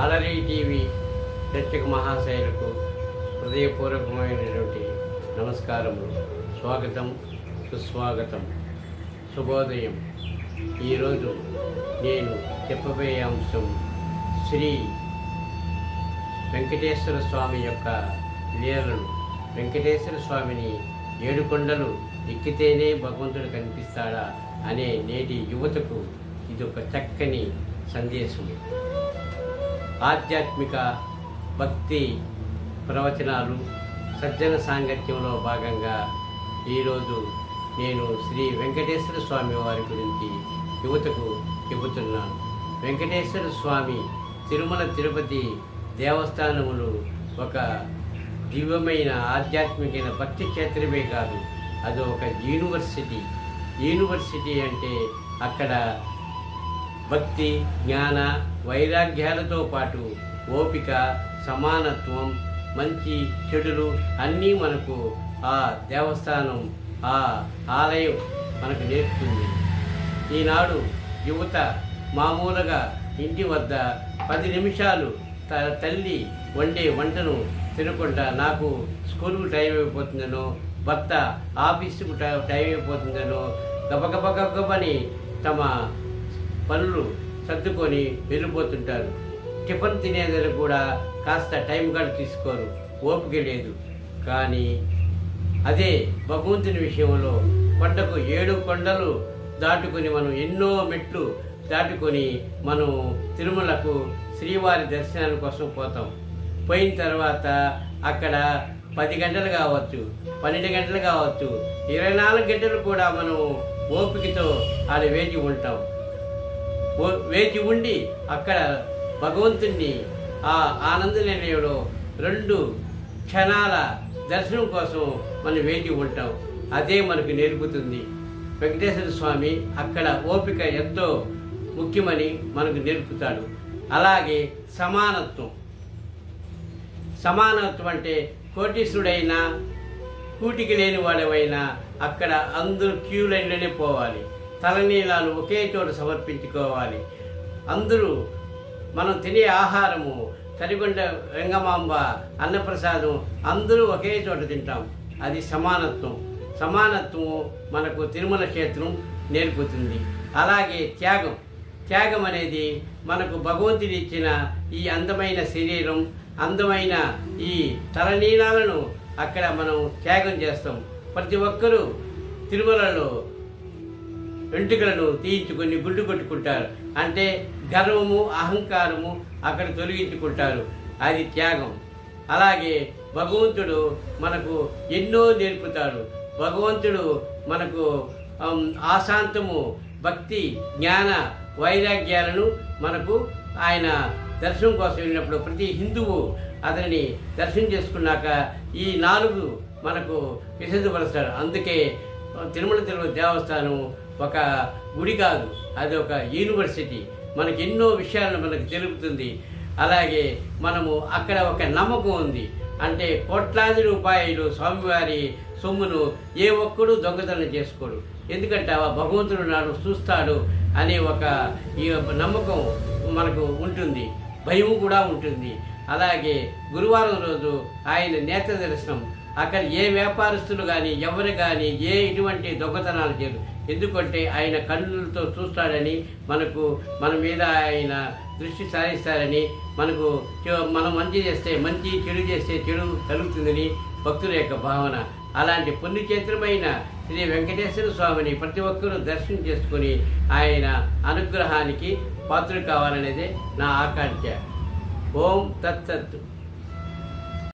అలరి టీవీ ప్రేక్షక మహాశయులకు హృదయపూర్వకమైనటువంటి నమస్కారములు, స్వాగతం, సుస్వాగతం, శుభోదయం. ఈరోజు నేను చెప్పబోయే అంశం శ్రీ వెంకటేశ్వర స్వామి యొక్క లీలలు. వెంకటేశ్వర స్వామిని ఏడుకొండలు ఎక్కితేనే భగవంతుడు కనిపిస్తాడా అనే నేటి యువతకు ఇది ఒక చక్కని సందేశం. ఆధ్యాత్మిక భక్తి ప్రవచనాలు, సజ్జన సాంగత్యంలో భాగంగా ఈరోజు నేను శ్రీ వెంకటేశ్వర స్వామి వారి గురించి యువతకు చెబుతున్నాను. వెంకటేశ్వర స్వామి తిరుమల తిరుపతి దేవస్థానములు ఒక దివ్యమైన ఆధ్యాత్మికమైన భక్తి క్షేత్రమే కాదు, అది ఒక యూనివర్సిటీ. యూనివర్సిటీ అంటే అక్కడ భక్తి, జ్ఞాన, వైరాగ్యాలతో పాటు ఓపిక, సమానత్వం, మంచి చెడులు అన్నీ మనకు ఆ దేవస్థానం, ఆ ఆలయం మనకు నేర్పుతుంది. ఈనాడు యువత మామూలుగా ఇంటి వద్ద 10 నిమిషాలు తల్లి వండే వంటను తినకుండా నాకు స్కూల్కు టైం అయిపోతుందనో, భర్త ఆఫీసుకు టైం అయిపోతుందనో గబగబని తమ పనులు సర్దుకొని వెళ్ళిపోతుంటారు. టిఫిన్ తినేదని కూడా కాస్త టైం కూడా తీసుకోరు, ఓపిక లేదు. కానీ అదే భగవంతుని విషయంలో కొండకు 7 కొండలు దాటుకొని మనం ఎన్నో మెట్లు దాటుకొని మనం తిరుమలకు శ్రీవారి దర్శనాల కోసం పోతాం. పోయిన తర్వాత అక్కడ 10 గంటలు కావచ్చు, 12 గంటలు కావచ్చు, 24 గంటలు కూడా మనం ఓపికతో ఆడ వేచి ఉంటాం. వేచి ఉండి అక్కడ భగవంతుణ్ణి ఆ ఆనంద నిలయంలో 2 క్షణాల దర్శనం కోసం మనం వేచి ఉంటాం. అదే మనకు నేర్పుతుంది వెంకటేశ్వర స్వామి. అక్కడ ఓపిక ఎంతో ముఖ్యమని మనకు నేర్పుతాడు. అలాగే సమానత్వం. సమానత్వం అంటే కోటీశ్వరుడైనా కూటికి లేని వాడవైనా అక్కడ అందరూ క్యూ లైన్లోనే పోవాలి. తలనీలాలు ఒకే చోట సమర్పించుకోవాలి. అందరూ మనం తినే ఆహారము తరిగొండ వెంగమాంబ అన్నప్రసాదం అందరూ ఒకే చోట తింటాం. అది సమానత్వం. సమానత్వం మనకు తిరుమల క్షేత్రం నేర్పుతుంది. అలాగే త్యాగం. త్యాగం అనేది మనకు భగవంతుడి ఇచ్చిన ఈ అందమైన శరీరం, అందమైన ఈ తలనీలాలను అక్కడ మనం త్యాగం చేస్తాం. ప్రతి ఒక్కరూ తిరుమలలో వెంట్రుకలను తీయించుకొని గుడ్డు కొట్టుకుంటారు. అంటే గర్వము, అహంకారము అక్కడ తొలగించుకుంటారు. అది త్యాగం. అలాగే భగవంతుడు మనకు ఎన్నో నేర్పుతాడు. భగవంతుడు మనకు ఆశాంతము, భక్తి, జ్ఞాన, వైరాగ్యాలను మనకు ఆయన దర్శనం కోసం వెళ్ళినప్పుడు ప్రతి హిందువు అతనిని దర్శనం చేసుకున్నాక ఈ 4 మనకు విసర్జపరుస్తాడు. అందుకే తిరుమల దేవస్థానం ఒక గుడి కాదు, అది ఒక యూనివర్సిటీ. మనకి ఎన్నో విషయాలను మనకు తెలుపుతుంది. అలాగే మనము అక్కడ ఒక నమ్మకం ఉంది. అంటే కోట్లాది రూపాయలు స్వామివారి సొమ్మును ఏ ఒక్కడు దొంగతనం చేసుకోడు. ఎందుకంటే ఆ భగవంతుడు నాడు చూస్తాడు అనే ఒక ఈ నమ్మకం మనకు ఉంటుంది. భయం కూడా ఉంటుంది. అలాగే గురువారం రోజు ఆయన నేత్ర దర్శనం. అక్కడ ఏ వ్యాపారస్తులు కానీ ఎవరు కానీ ఎటువంటి దొంగతనాలు చేయరు. ఎందుకంటే ఆయన కన్నులతో చూస్తాడని, మనకు మన మీద ఆయన దృష్టి సారిస్తారని, మనకు మనం మంచి చేస్తే మంచి, చెడు చేస్తే చెడు కలుగుతుందని భక్తుల యొక్క భావన. అలాంటి పుణ్యక్షేత్రమైన శ్రీ వెంకటేశ్వర స్వామిని ప్రతి ఒక్కరూ దర్శనం చేసుకుని ఆయన అనుగ్రహానికి పాత్రలు కావాలనేదే నా ఆకాంక్ష. ఓం తత్సత్.